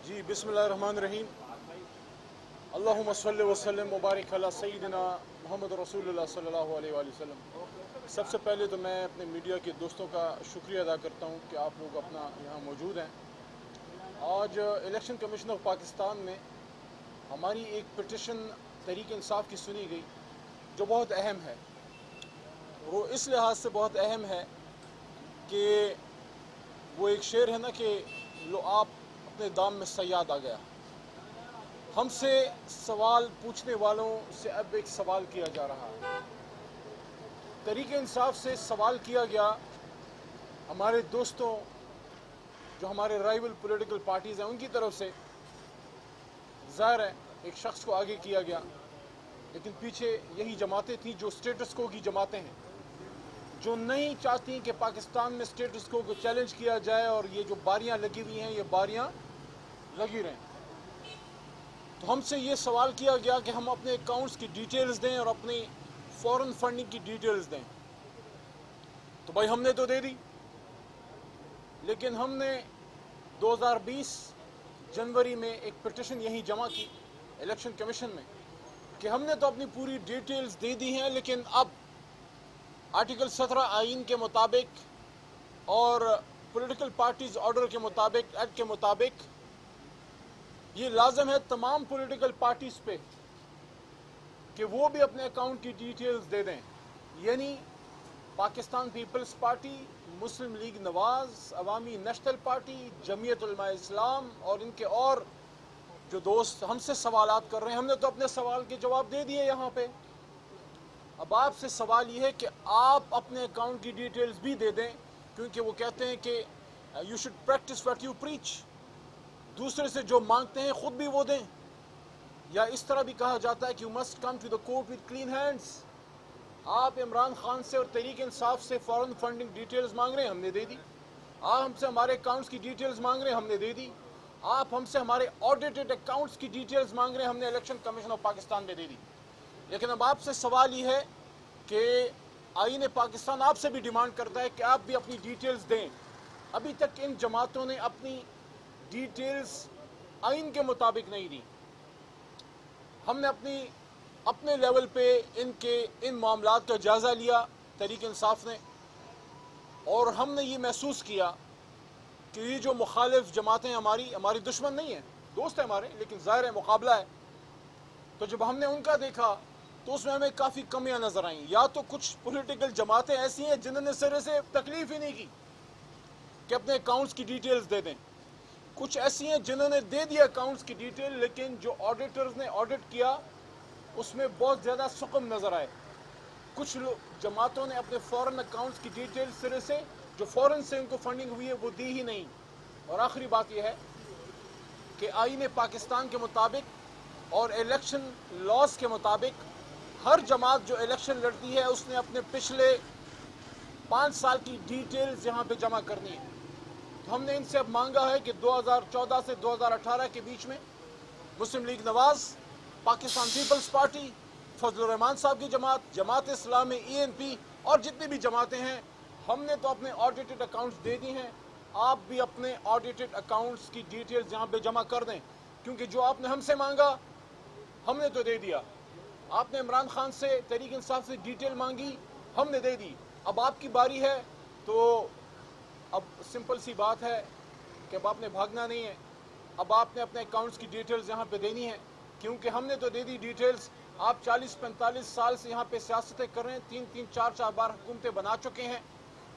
जी बिस्मिल्लाहिर्रहमानिर्रहीम। अल्लाहुम्मा सल्लि व सल्लिम मुबारक अला सय्यिदिना मोहम्मद रसूलुल्लाह सल्लल्लाहु अलैहि वसल्लम। सबसे पहले तो मैं अपने मीडिया के दोस्तों का शुक्रिया अदा करता हूँ कि आप लोग अपना यहाँ मौजूद हैं। आज इलेक्शन कमीशन ऑफ पाकिस्तान में हमारी एक पिटिशन तहरीक इंसाफ की सुनी गई जो बहुत अहम है। वो इस लिहाज से बहुत अहम है कि वो एक शेर है ना कि लो आप अपने दाम में सयाद आ गया। हमसे सवाल पूछने वालों से अब एक सवाल किया जा रहा है। तहरीक इंसाफ से सवाल किया गया हमारे दोस्तों जो हमारे राइवल पॉलिटिकल पार्टीज़ हैं उनकी तरफ से। ज़ाहिर है एक शख्स को आगे किया गया, लेकिन पीछे यही जमातें थीं जो स्टेटस को की जमातें हैं, जो नहीं चाहती कि पाकिस्तान में स्टेटस को चैलेंज किया जाए और ये जो बारियां लगी हुई हैं ये बारियां लगी रहें। तो हमसे ये सवाल किया गया कि हम अपने अकाउंट्स की डिटेल्स दें और अपनी फॉरेन फंडिंग की डिटेल्स दें। तो भाई हमने तो दे दी, लेकिन हमने 2020 जनवरी में एक पिटिशन यहीं जमा की इलेक्शन कमीशन में कि हमने तो अपनी पूरी डिटेल्स दे दी हैं, लेकिन अब आर्टिकल 17 आइन के मुताबिक और पॉलिटिकल पार्टीज ऑर्डर के मुताबिक, एक्ट के मुताबिक ये लाजम है तमाम पॉलिटिकल पार्टीज पे कि वो भी अपने अकाउंट की डिटेल्स दे दें। यानी पाकिस्तान पीपल्स पार्टी, मुस्लिम लीग नवाज, अवामी नेशनल पार्टी, जमीयत उलमा इस्लाम और इनके और जो दोस्त हमसे सवालात कर रहे हैं, हमने तो अपने सवाल के जवाब दे दिए यहाँ पे। अब आपसे सवाल ये है कि आप अपने अकाउंट की डिटेल्स भी दे दें, क्योंकि वो कहते हैं कि you should practice what you preach. दूसरे से जो मांगते हैं खुद भी वो दें। या इस तरह भी कहा जाता है कि you must come to the court with clean hands. आप इमरान खान से और तहरीक इंसाफ से फॉरेन फंडिंग डिटेल्स मांग रहे हैं, हमने दे दी। आप हमसे हमारे अकाउंट्स की डिटेल्स मांग रहे हैं, हमने दे दी। आप हमसे हमारे ऑडिटेड अकाउंट्स की डिटेल्स मांग रहे हैं, हमने इलेक्शन कमीशन ऑफ पाकिस्तान में दे दी। लेकिन अब आपसे सवाल ये है कि आईन पाकिस्तान आपसे भी डिमांड करता है कि आप भी अपनी डिटेल्स दें। अभी तक इन जमातों ने अपनी डिटेल्स आइन के मुताबिक नहीं दी। हमने अपने लेवल पे इन मामलात का जायज़ा लिया तहरीक इंसाफ ने, और हमने ये महसूस किया कि ये जो मुखालिफ जमातें हमारी दुश्मन नहीं है, दोस्त है हमारे, लेकिन ज़ाहिर है मुकाबला है। तो जब हमने उनका देखा तो उसमें हमें काफ़ी कमियां नज़र आईं। या तो कुछ पॉलिटिकल जमातें ऐसी हैं जिन्होंने सिरे से तकलीफ ही नहीं की कि अपने अकाउंट्स की डिटेल्स दे दें। कुछ ऐसी हैं जिन्होंने दे दिया अकाउंट्स की डिटेल, लेकिन जो ऑडिटर्स ने ऑडिट किया उसमें बहुत ज़्यादा सुकम नज़र आए। कुछ जमातों ने अपने फॉरेन अकाउंट्स की डिटेल सिरे से, जो फॉरेन से उनको फंडिंग हुई है, वो दी ही नहीं। और आखिरी बात यह है कि आईन पाकिस्तान के मुताबिक और इलेक्शन लॉज के मुताबिक हर जमात जो इलेक्शन लड़ती है उसने अपने पिछले 5 साल की डिटेल्स यहाँ पे जमा करनी है। तो हमने इनसे अब मांगा है कि 2014 से 2018 के बीच में मुस्लिम लीग नवाज, पाकिस्तान पीपल्स पार्टी, फजलुर रहमान साहब की जमात, जमात इस्लामी, ENP और जितनी भी जमातें हैं, हमने तो अपने ऑडिटेड अकाउंट्स दे दी हैं। आप भी अपने ऑडिटेड अकाउंट्स की डिटेल्स यहाँ पे जमा कर दें, क्योंकि जो आपने हमसे मांगा हमने तो दे दिया। आपने इमरान खान से, तहरीक इंसाफ से डिटेल मांगी, हमने दे दी। अब आपकी बारी है। तो अब सिंपल सी बात है कि अब आपने भागना नहीं है। अब आपने अपने अकाउंट्स की डिटेल्स यहाँ पे देनी है, क्योंकि हमने तो दे दी डिटेल्स। आप 40-45 साल से यहाँ पे सियासतें कर रहे हैं, 3-3, 4-4 बार हुकूमतें बना चुके हैं।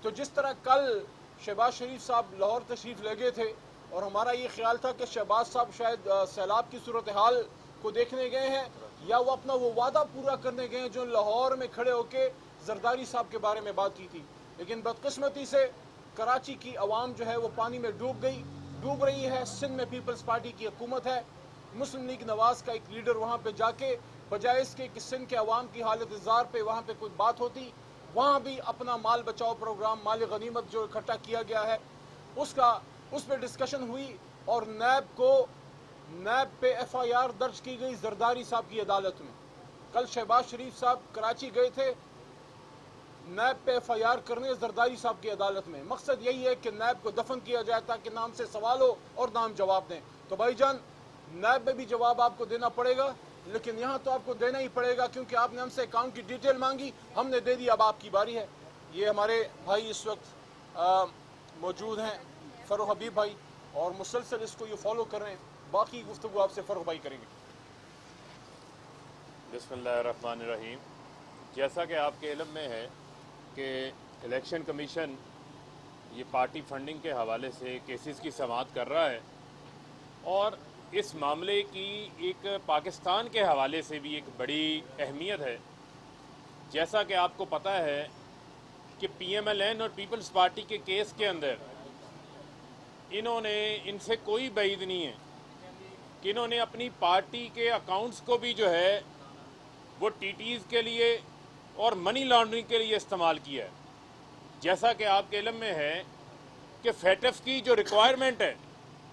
तो जिस तरह कल शहबाज शरीफ साहब लाहौर तशरीफ़ ले गए थे और हमारा ये ख्याल था कि शहबाज साहब शायद सैलाब की सूरत हाल को देखने गए हैं या वो अपना वो वादा पूरा करने गए हैं जो लाहौर में खड़े होकर जरदारी साहब के बारे में बात की थी। लेकिन बदकिस्मती से कराची की आवाम जो है वो पानी में डूब रही है। सिंध में पीपल्स पार्टी की हुकूमत है। मुस्लिम लीग नवाज का एक लीडर वहाँ पे जाके बजाय इसके कि सिंध के अवाम की हालत इज़्ज़ार पे वहाँ पे कोई बात होती, वहाँ भी अपना माल बचाओ प्रोग्राम, माल गनीमत जो इकट्ठा किया गया है उस पर डिस्कशन हुई और नैब पे FIR दर्ज की गई जरदारी साहब की अदालत में। कल शहबाज शरीफ साहब कराची गए थे नैब पे FIR करने जरदारी साहब की अदालत में। मकसद यही है कि नैब को दफन किया जाए ताकि नाम से सवाल हो और नाम जवाब दें। तो भाईजान नैब में भी जवाब आपको देना पड़ेगा, लेकिन यहाँ तो आपको देना ही पड़ेगा क्योंकि आपने हमसे अकाउंट की डिटेल मांगी, हमने दे दी, अब आपकी बारी है। ये हमारे भाई इस वक्त मौजूद हैं, फ़ारूक हबीब भाई, और मुसलसल इसको ये फॉलो कर रहे हैं। बाकी गुफ्तगू आपसे फ़ारूक भाई करेंगे। बिस्मिल्लाहिर्रहमानिर्रहीम। जैसा कि आपके इल्म में है कि इलेक्शन कमीशन ये पार्टी फंडिंग के हवाले से केसेस की समाअत कर रहा है, और इस मामले की एक पाकिस्तान के हवाले से भी एक बड़ी अहमियत है। जैसा कि आपको पता है कि PMLN और पीपल्स पार्टी के केस के अंदर इनसे कोई बैद नहीं है कि इन्होंने अपनी पार्टी के अकाउंट्स को भी जो है वो TTs के लिए और मनी लॉन्ड्रिंग के लिए इस्तेमाल किया है। जैसा कि आपके इल्म में है कि FATF की जो रिक्वायरमेंट है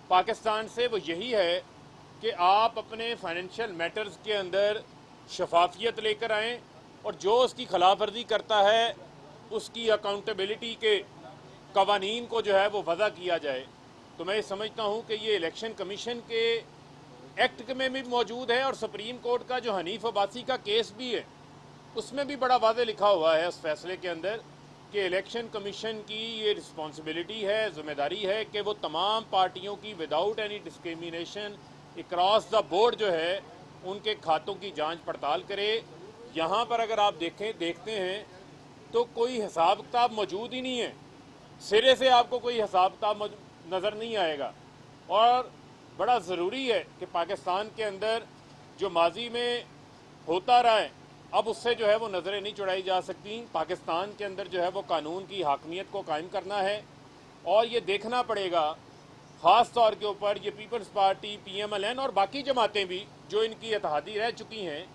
पाकिस्तान से वो यही है कि आप अपने फाइनेंशियल मैटर्स के अंदर शफाफियत लेकर आएँ, और जो उसकी खिलाफ वर्जी करता है उसकी अकाउंटेबिलिटी के कवानीन को जो है वो वज़ा किया जाए। तो मैं समझता हूँ कि ये इलेक्शन कमीशन के एक्ट में भी मौजूद है, और सुप्रीम कोर्ट का जो हनीफ अब्बासी का केस भी है उसमें भी बड़ा वाज़े लिखा हुआ है उस फैसले के अंदर कि इलेक्शन कमीशन की ये रिस्पॉन्सिबिलिटी है, ज़िम्मेदारी है कि वो तमाम पार्टियों की without any discrimination across the board जो है उनके खातों की जांच पड़ताल करे। यहाँ पर अगर आप देखते हैं तो कोई हिसाब किताब मौजूद ही नहीं है, सिरे से आपको कोई हिसाब किताब नज़र नहीं आएगा। और बड़ा ज़रूरी है कि पाकिस्तान के अंदर जो माजी में होता रहा है अब उससे जो है वो नज़रें नहीं चुड़ाई जा सकती। पाकिस्तान के अंदर जो है वो कानून की हाकमियत को कायम करना है, और ये देखना पड़ेगा ख़ास तौर के ऊपर ये पीपल्स पार्टी, PMLN और बाकी जमातें भी जो इनकी इत्तेहादी रह चुकी हैं,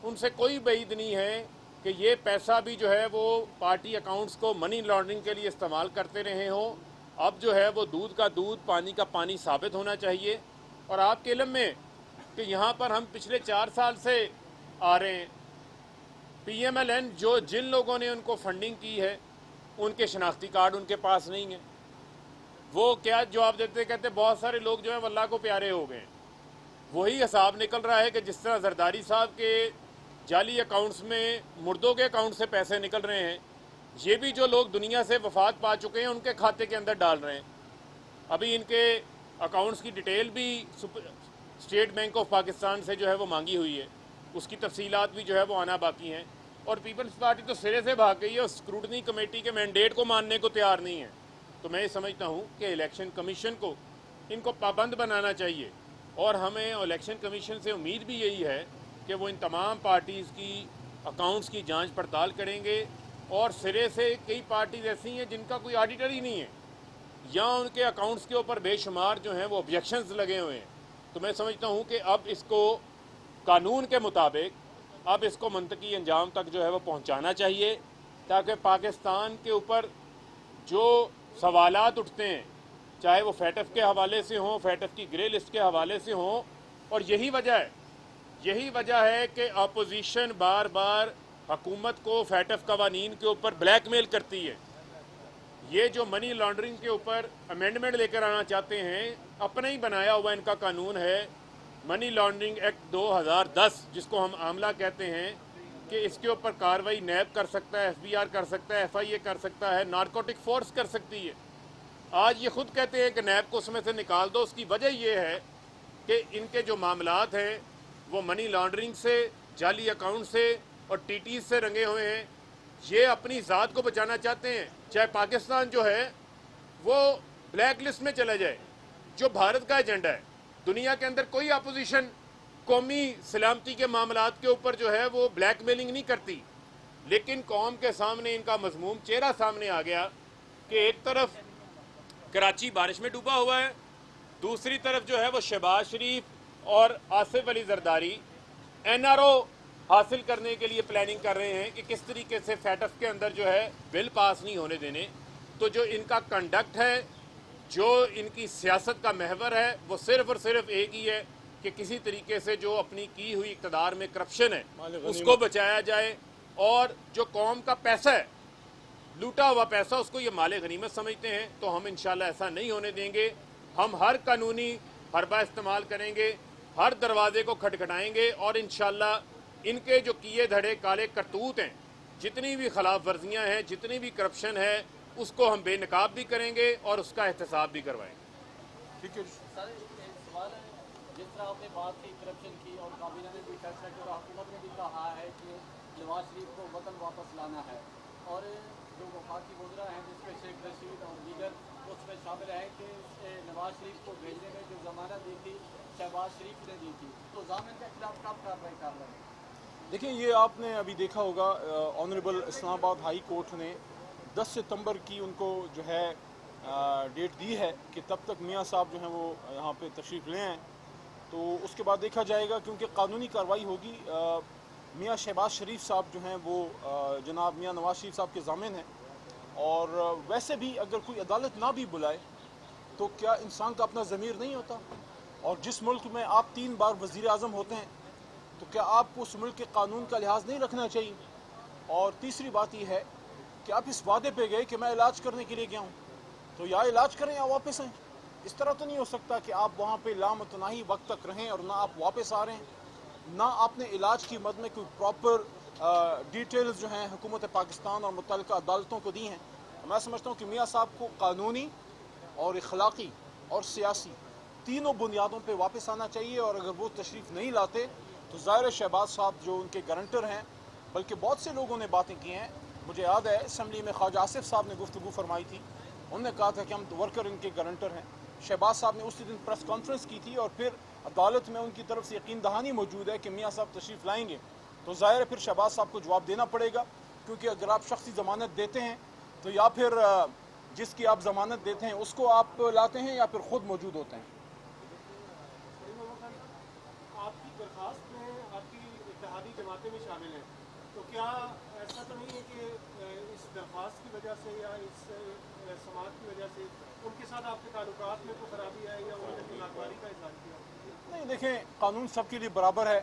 उनसे कोई बैद नहीं है कि ये पैसा भी जो है वो पार्टी अकाउंट्स को मनी लॉन्ड्रिंग के लिए इस्तेमाल करते रहे हों। अब जो है वो दूध का दूध पानी का पानी साबित होना चाहिए। और आपके इल्म में कि यहाँ पर हम पिछले 4 साल से आ रहे हैं, PMLN जो जिन लोगों ने उनको फंडिंग की है उनके शनाख्ती कार्ड उनके पास नहीं है। वो क्या जवाब देते, कहते बहुत सारे लोग जो है अल्लाह को प्यारे हो गए। वही हिसाब निकल रहा है कि जिस तरह जरदारी साहब के जाली अकाउंट्स में मुर्दों के अकाउंट से पैसे निकल रहे हैं, ये भी जो लोग दुनिया से वफात पा चुके हैं उनके खाते के अंदर डाल रहे हैं। अभी इनके अकाउंट्स की डिटेल भी स्टेट बैंक ऑफ पाकिस्तान से जो है वो मांगी हुई है, उसकी तफसीलात भी जो है वो आना बाकी हैं। और पीपल्स पार्टी तो सिरे से भाग गई है, स्क्रूटनी कमेटी के मैंडेट को मानने को तैयार नहीं है। तो मैं ये समझता हूँ कि इलेक्शन कमीशन को इनको पाबंद बनाना चाहिए, और हमें इलेक्शन कमीशन से उम्मीद भी यही है कि वो इन तमाम पार्टीज़ की अकाउंट्स की जांच पड़ताल करेंगे। और सिरे से कई पार्टीज ऐसी हैं जिनका कोई ऑडिटर ही नहीं है, या उनके अकाउंट्स के ऊपर बेशुमार जो हैं वो ऑब्जेक्शंस लगे हुए हैं। तो मैं समझता हूँ कि अब इसको कानून के मुताबिक अब इसको मंतकी अंजाम तक जो है वो पहुँचाना चाहिए, ताकि पाकिस्तान के ऊपर जो सवालात उठते हैं, चाहे वो FATF के हवाले से हों, FATF की ग्रे लिस्ट के हवाले से हों, और यही वजह है कि अपोजिशन बार बार हुकूमत को FATF कवानीन के ऊपर ब्लैकमेल करती है। ये जो मनी लॉन्ड्रिंग के ऊपर अमेंडमेंट लेकर आना चाहते हैं, अपना ही बनाया हुआ इनका कानून है मनी लॉन्ड्रिंग एक्ट 2010, जिसको हम आमला कहते हैं, कि इसके ऊपर कार्रवाई नैब कर सकता है, FBR कर सकता है, FIA कर सकता है, नारकोटिक फोर्स कर सकती है। आज ये खुद कहते हैं कि नैब को उसमें से निकाल दो। उसकी वजह ये है कि इनके जो मामलात हैं वो मनी लॉन्ड्रिंग से, जाली अकाउंट से और TTs से रंगे हुए हैं। ये अपनी ज़ात को बचाना चाहते हैं, चाहे पाकिस्तान जो है वो ब्लैक लिस्ट में चला जाए, जो भारत का एजेंडा है। दुनिया के अंदर कोई अपोजिशन कौमी सलामती के मामलात के ऊपर जो है वो ब्लैकमेलिंग नहीं करती, लेकिन कौम के सामने इनका मजमूम चेहरा सामने आ गया कि एक तरफ कराची बारिश में डूबा हुआ है, दूसरी तरफ जो है वो शहबाज शरीफ और आसिफ अली जरदारी NRO हासिल करने के लिए प्लानिंग कर रहे हैं कि किस तरीके से FATF के अंदर जो है बिल पास नहीं होने देने। तो जो इनका कंडक्ट है, जो इनकी सियासत का महवर है, वो सिर्फ और सिर्फ एक ही है कि किसी तरीके से जो अपनी की हुई इक़्तिदार में करप्शन है उसको बचाया जाए, और जो कौम का पैसा है, लूटा हुआ पैसा, उसको ये माले गनीमत समझते हैं। तो हम इंशाल्लाह ऐसा नहीं होने देंगे। हम हर कानूनी हरबा इस्तेमाल करेंगे, हर दरवाजे को खटखटाएंगे और इंशाल्लाह इनके जो किए धड़े काले करतूत हैं, जितनी भी खिलाफ वर्जियाँ हैं, जितनी भी करप्शन है, उसको हम बेनकाब भी करेंगे और उसका एहतसाब भी करवाएंगे। ठीक है। सर एक सवाल है, जिस तरह आपने बात की करप्शन की और काबीना ने भी फैसला किया और हुकूमत ने भी कहा है कि नवाज शरीफ को वतन वापस लाना है, और जो वफाकी वज़रा हैं जिसमें शेख रशीद और दीगर उसमें शामिल हैं कि नवाज शरीफ को भेजने में जो ज़मानत दी थी शहबाज शरीफ ने दी थी, तो ज़ामिन के खिलाफ कब कार्रवाई कर रहे हैं? देखिए, ये आपने अभी देखा होगा ऑनरेबल इस्लामाबाद हाई कोर्ट ने 10 सितंबर की उनको जो है डेट दी है कि तब तक मियाँ साहब जो हैं वो यहाँ पे तशरीफ़ ले आएँ, तो उसके बाद देखा जाएगा, क्योंकि कानूनी कार्रवाई होगी। मियाँ शहबाज शरीफ साहब जो हैं वो जनाब मियाँ नवाज शरीफ साहब के ज़ामिन हैं, और वैसे भी अगर कोई अदालत ना भी बुलाए तो क्या इंसान का अपना ज़मीर नहीं होता? और जिस मुल्क में आप 3 बार वज़ीर आज़म होते हैं तो क्या आपको उस मुल्क के कानून का लिहाज नहीं रखना चाहिए? और तीसरी बात यह है कि आप इस वादे पे गए कि मैं इलाज करने के लिए गया हूँ, तो या इलाज करें या वापस आएँ। इस तरह तो नहीं हो सकता कि आप वहाँ पे लामतनाही वक्त तक रहें और ना आप वापस आ रहे हैं, ना आपने इलाज की मद में कोई प्रॉपर डिटेल्स जो हैं हुकूमत पाकिस्तान और मुतल्लिका अदालतों को दी हैं। मैं समझता हूँ कि मियाँ साहब को कानूनी और इखलाकी और सियासी तीनों बुनियादों पे वापस आना चाहिए, और अगर वो तशरीफ़ नहीं लाते तो ज़ाहिर है शहबाज साहब जो उनके गारंटर हैं, बल्कि बहुत से लोगों ने बातें की हैं। मुझे याद है असम्बली में ख्वाजा आसिफ साहब ने गुफ्तगू फरमाई थी, उन्होंने कहा था कि हम वर्कर इनके गारंटर हैं। शहबाज साहब ने उसी दिन प्रेस कॉन्फ्रेंस की थी और फिर अदालत में उनकी तरफ से यकीन दहानी मौजूद है कि मियाँ साहब तशरीफ़ लाएंगे, तो ज़ाहिर है फिर शहबाज साहब को जवाब देना पड़ेगा, क्योंकि अगर आप शख्सी ज़मानत देते हैं तो या फिर जिसकी आप ज़मानत देते हैं उसको आप लाते हैं या फिर ख़ुद मौजूद होते हैं। आपकी दरख्वास्त में आपकी इत्तेहादी जमातें भी शामिल हैं, तो क्या ऐसा तो नहीं है कि इस दरख्वास्त की वजह से या इस समाज की वजह से उनके साथ आपके ताल्लुकात में कोई खराबी है या उन्होंने नागवारी का इजहार किया? नहीं, देखें, कानून सबके लिए बराबर है।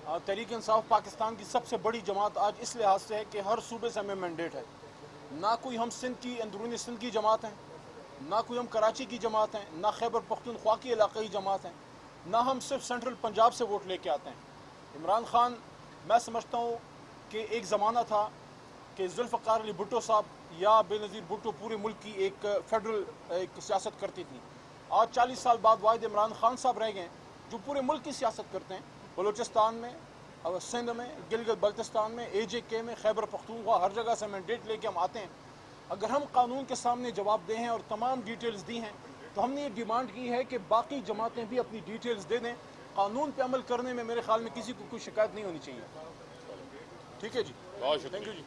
तहरीक इंसाफ पाकिस्तान की सबसे बड़ी जमात आज इस लिहाज से है कि हर सूबे से हमें मैंडेट है। ना कोई हम सिंध की अंदरूनी सिंध की जमात हैं, ना कोई हम कराची की जमात हैं, ना खैबर पख्तूनख्वा की इलाक़ाई जमात हैं, ना हम सिर्फ सेंट्रल पंजाब से वोट लेके आते हैं। इमरान खान, मैं समझता हूँ कि एक ज़माना था कि जुल्फ़िकार अली भुट्टो साहब या बेनज़ीर भुट्टो पूरे मुल्क की एक फेडरल एक सियासत करती थी। आज 40 साल बाद वाहिद इमरान खान साहब रह गए जो पूरे मुल्क की सियासत करते हैं। बलूचिस्तान में, सिंध में, गिलगित बल्तिस्तान में, AJK में, खैबर पख्तूनख्वा, हर जगह से मैंडेट लेके हम आते हैं। अगर हम कानून के सामने जवाब दे हैं और तमाम डिटेल्स दी हैं, तो हमने ये डिमांड की है कि बाकी जमातें भी अपनी डिटेल्स दे दें। कानून पे अमल करने में मेरे ख्याल में किसी को कोई शिकायत नहीं होनी चाहिए। ठीक है जी, बहुत शुक्रिया। Thank you ji.